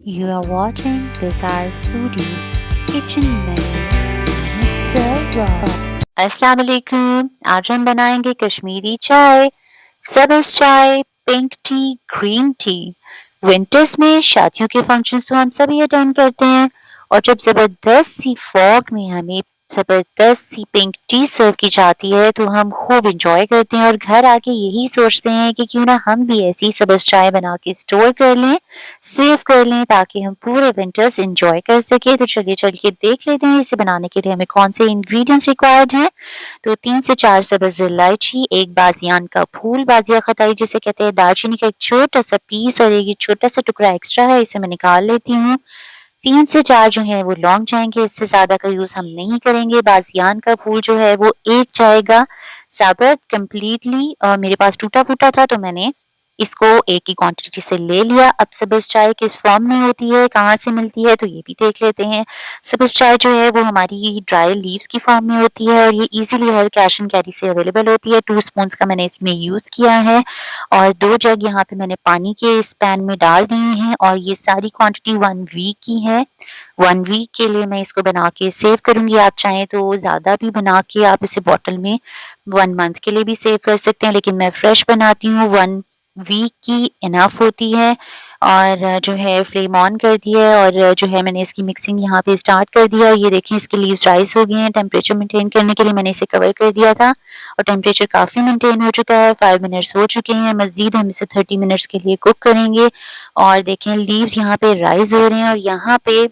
You are watching Desire Foodies Kitchen Menu Server। अस्सलाम वालेकुम। आज हम बनाएंगे कश्मीरी चाय, सब्ज चाय, pink T, green tea. Winters में शादियों के फंक्शंस तो हम सभी अटेंड करते हैं और जब जबरदस्त सी फॉग में हमें जबरदस्त सी पिंक टी सर्व की जाती है तो हम खूब इंजॉय करते हैं और घर आके यही सोचते हैं कि क्यों ना हम भी ऐसी सब्ज चाय बना के स्टोर कर लें, सेव कर लें ताकि हम पूरे विंटर्स एंजॉय कर सकें। तो चलिए चल के देख लेते हैं इसे बनाने के लिए हमें कौन से इंग्रेडिएंट्स रिक्वायर्ड हैं। तो 3 से 4 सब्ज़ इलायची, 1 बाज़ियान का फूल, बाज़िया खताई जिसे कहते हैं, दालचीनी का एक छोटा-सा पीस और एक छोटा-सा टुकड़ा एक्स्ट्रा है, इसे मैं निकाल लेती हूँ। 3 से 4 जो हैं वो लौंग जाएँगे, इससे ज़्यादा का यूज़ हम नहीं करेंगे। बाज़ियान का फूल जो है वो 1 जाएगा, साबुत कंप्लीटली मेरे पास टूटा-फूटा था तो मैंने इसको एक ही क्वांटिटी से ले लिया। अब सब्ज़ चाय किस फॉर्म में होती है, कहाँ से मिलती है, तो ये भी देख लेते हैं। सब्ज़ चाय जो है वो हमारी ड्राई लीव्स की फॉर्म में होती है और ये easily her cash and carry से अवेलेबल होती है। 2 स्पून्स का मैंने इसमें यूज़ किया है और 2 जग यहाँ पे मैंने पानी के इस पैन में डाल दिए हैं और ये सारी क्वांटिटी 1 वीक की है। 1 वीक के लिए मैं इसको बना के सेव करूँगी। आप चाहें तो ज़्यादा भी बना के आप इसे बॉटल में 1 मंथ के लिए भी सेव कर सकते हैं, लेकिन मैं फ्रेश बनाती हूँ। 1 वीक की इनफ होती है और जो है फ्लेम ऑन कर दिया है और जो है मैंने इसकी मिक्सिंग यहाँ पे स्टार्ट कर दिया। ये देखें इसके लीव्स राइज़ हो गए हैं। टेम्परेचर मेंटेन करने के लिए मैंने इसे कवर कर दिया था और टेम्परेचर काफ़ी मेंटेन हो चुका है। 5 मिनट्स हो चुके हैं। मज़ीद हम इसे 30 मिनट्स के लिए कुक करेंगे और देखें लीव्स यहाँ पे राइज़ हो रहे हैं और यहाँ पे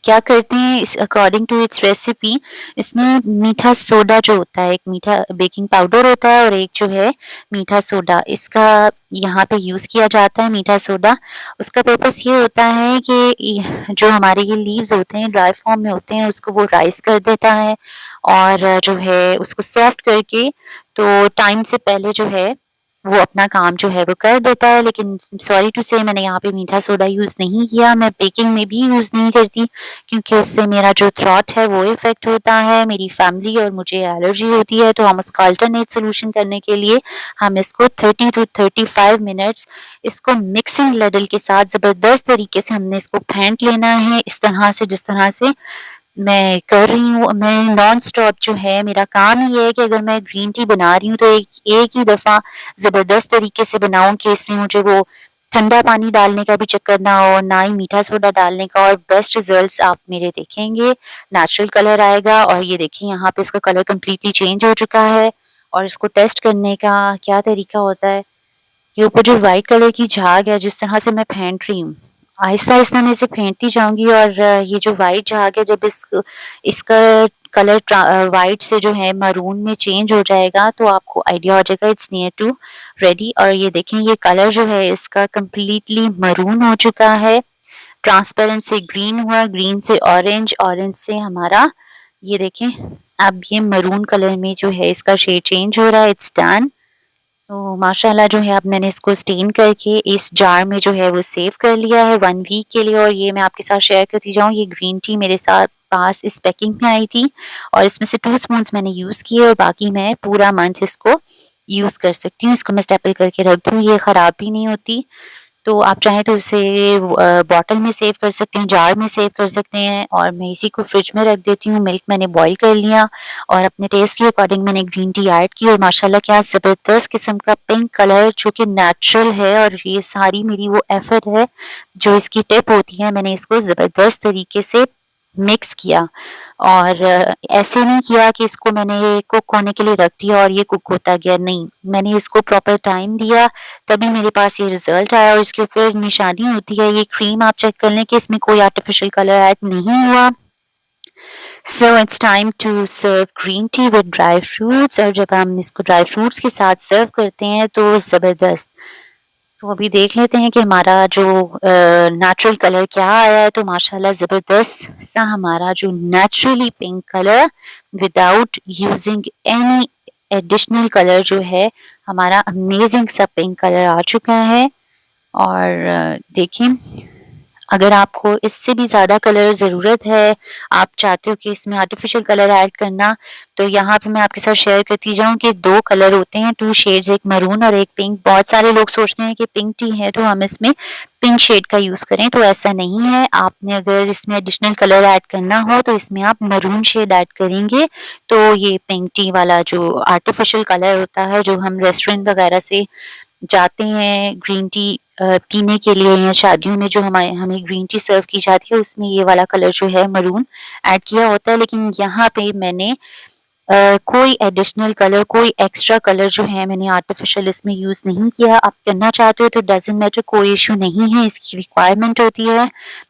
क्या करते हैं इस अकॉर्डिंग टू इट्स रेसिपी इसमें मीठा सोडा जो होता है, एक मीठा बेकिंग पाउडर होता है और एक जो है मीठा सोडा, इसका यहाँ पे यूज़ किया जाता है मीठा सोडा। उसका पर्पस ये होता है कि जो हमारे ये लीव्स होते हैं ड्राई फॉर्म में होते हैं उसको वो राइस कर देता है और जो है उसको सॉफ्ट करके तो टाइम से पहले जो है वो अपना काम जो है वो कर देता है। लेकिन सॉरी टू से मैंने यहाँ पे मीठा सोडा यूज़ नहीं किया, मैं बेकिंग में भी यूज़ नहीं करती क्योंकि इससे मेरा जो थ्रोट है वो इफ़ेक्ट होता है, मेरी फैमिली और मुझे एलर्जी होती है। तो हम उसका अल्टरनेट सॉल्यूशन करने के लिए हम इसको 30 टू 35 मिनट्स इसको मिक्सिंग लडल के साथ ज़बरदस्त तरीके से हमने इसको फेंट लेना है, इस तरह से जिस तरह से मैं कर रही हूँ। मैं नॉन स्टॉप जो है मेरा काम ही ये है कि अगर मैं ग्रीन टी बना रही हूँ तो एक ही दफ़ा ज़बरदस्त तरीके से बनाऊँ कि इसमें मुझे वो ठंडा पानी डालने का भी चक्कर ना हो, ना ही मीठा सोडा डालने का और बेस्ट रिज़ल्ट्स आप मेरे देखेंगे। नेचुरल कलर आएगा और ये देखिए यहाँ पे इसका कलर कंप्लीटली चेंज हो चुका है और इसको टेस्ट करने का क्या तरीका होता है, ये ऊपर जो व्हाइट कलर की झाग है जिस तरह से मैं फेंट रही हूँ, आहिस्ता-आहिस्ता मैं इसे फेंटती जाऊँगी और ये जो व्हाइट झाग है जब इसका कलर व्हाइट से जो है मैरून में चेंज हो जाएगा तो आपको आइडिया हो जाएगा इट्स नियर टू रेडी। और ये देखें ये कलर जो है इसका कंप्लीटली मैरून हो चुका है, ट्रांसपेरेंट से ग्रीन हुआ, ग्रीन से ऑरेंज, ऑरेंज से हमारा ये देखें अब ये मैरून कलर में जो है इसका शेड चेंज हो रहा है। It's done. तो माशाल्लाह जो है अब मैंने इसको स्टेन करके इस जार में जो है वो सेव कर लिया है 1 वीक के लिए और ये मैं आपके साथ शेयर करती जाऊँ। ये ग्रीन टी मेरे साथ पास इस पैकिंग में आई थी और इसमें से 2 स्पून्स मैंने यूज़ किए और बाकी मैं पूरा मंथ इसको यूज़ कर सकती हूँ। इसको मैं स्टेपल करके रख दूँ, ये ख़राब भी नहीं होती। तो आप चाहें तो इसे बॉटल में सेव कर सकते हैं, जार में सेव कर सकते हैं और मैं इसी को फ्रिज में रख देती हूँ। मिल्क मैंने बॉयल कर लिया और अपने टेस्ट के अकॉर्डिंग मैंने ग्रीन टी ऐड की और माशाल्लाह क्या ज़बरदस्त किस्म का पिंक कलर जो कि नेचुरल है और ये सारी मेरी वो एफर्ट है, जो इसकी टिप होती है, मैंने इसको ज़बरदस्त तरीके से मिक्स किया और ऐसे नहीं किया कि इसको मैंने कुक होने के लिए रख दिया और ये कुक होता गया, नहीं, मैंने इसको प्रॉपर टाइम दिया तभी मेरे पास ये रिज़ल्ट आया और इसके ऊपर निशानी होती है, ये क्रीम आप चेक कर लें कि इसमें कोई आर्टिफ़िशियल कलर ऐड नहीं हुआ। So it's time to serve green tea with dry fruits और जब हम इसको ड्राई फ्रूट्स के साथ सर्व करते हैं तो ज़बरदस्त। तो अभी देख लेते हैं कि हमारा जो नेचुरल कलर क्या आया है। तो माशाल्लाह ज़बरदस्त सा हमारा जो naturally pink colour without using any additional colour जो है हमारा अमेजिंग सा पिंक कलर आ चुका है और देखें अगर आपको इससे भी ज़्यादा कलर ज़रूरत है, आप चाहते हो कि इसमें आर्टिफ़िशियल कलर ऐड करना, तो यहाँ पे मैं आपके साथ शेयर करती जाऊँ कि 2 कलर होते हैं, 2 शेड्स, एक मैरून और एक पिंक। बहुत सारे लोग सोचते हैं कि पिंक टी है तो हम इसमें पिंक शेड का यूज़ करें, तो ऐसा नहीं है। आपने अगर इसमें एडिशनल कलर ऐड करना हो तो इसमें आप मैरून शेड ऐड करेंगे, तो ये पिंक टी वाला जो आर्टिफ़िशियल कलर होता है, जो हम रेस्टोरेंट वगैरह से जाते हैं ग्रीन टी पीने के लिए या शादियों में जो हमें ग्रीन टी सर्व की जाती है, उसमें ये वाला कलर जो है मरून ऐड किया होता है। लेकिन यहाँ पे मैंने कोई एडिशनल कलर, कोई एक्स्ट्रा कलर जो है मैंने आर्टिफ़िशियल इसमें यूज़ नहीं किया। आप करना चाहते हो तो डज़न्ट मैटर, कोई इश्यू नहीं है, इसकी रिक्वायरमेंट होती है।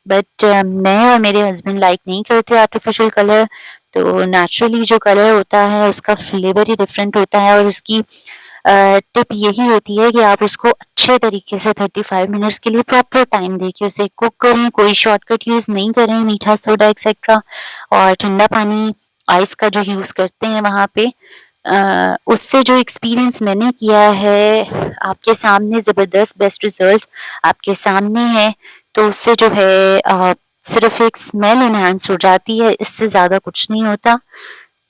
बट मैं और मेरे हस्बैंड लाइक नहीं करते आर्टिफ़िशियल कलर, तो नेचुरली जो कलर होता है उसका फ्लेवर ही डिफरेंट होता है और उसकी टिप यही होती है कि आप उसको अच्छे तरीके से 35 मिनट्स के लिए प्रॉपर टाइम देके उसे कुक करें, कोई शॉर्टकट यूज़ नहीं करें, मीठा सोडा एक्सेट्रा और ठंडा पानी, आइस का जो यूज़ करते हैं वहाँ पे उससे जो एक्सपीरियंस मैंने किया है, आपके सामने ज़बरदस्त बेस्ट रिज़ल्ट आपके सामने है, तो उससे जो है सिर्फ़ एक स्मेल एनहांस हो जाती है, इससे ज़्यादा कुछ नहीं होता।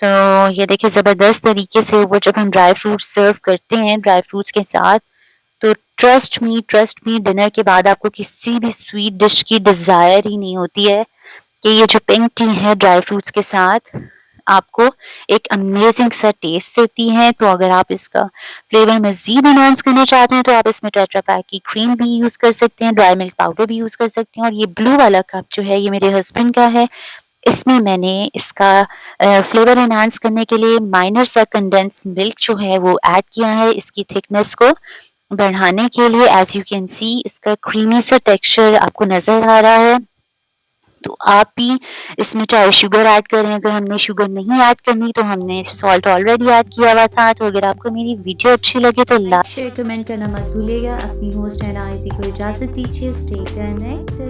तो ये देखिए ज़बरदस्त तरीके से वो जब हम ड्राई फ्रूट्स सर्व करते हैं ड्राई फ्रूट्स के साथ, तो ट्रस्ट मी डिनर के बाद आपको किसी भी स्वीट डिश की डिज़ायर ही नहीं होती है कि ये जो पिंक टी है ड्राई फ्रूट्स के साथ आपको एक अमेज़िंग सा टेस्ट देती है। तो अगर आप इसका फ्लेवर मज़ीद एनहांस करना चाहते हैं तो आप इसमें टेट्रा पैक की क्रीम भी यूज़ कर सकते हैं, ड्राई मिल्क पाउडर भी यूज़ कर सकते हैं और ये ब्लू वाला कप जो है ये मेरे हस्बैंड का है। इसमें मैंने इसका फ्लेवर एनहांस करने के लिए माइनर सा कंडेंस्ड मिल्क जो है वो ऐड किया है इसकी थिकनेस को बढ़ाने के लिए। एज़ यू कैन सी इसका क्रीमी सा टेक्सचर आपको नज़र आ रहा है। तो आप भी इसमें चाहे शुगर ऐड करें, अगर हमने शुगर नहीं ऐड करनी तो हमने सॉल्ट ऑलरेडी ऐड किया हुआ था। तो अगर आपको मेरी वीडियो अच्छी लगे तो लाइक शेयर कमेंट करना मत भूलिएगा। अपनी होस्ट है नाइती को इजाज़त दीजिए। Stay connected.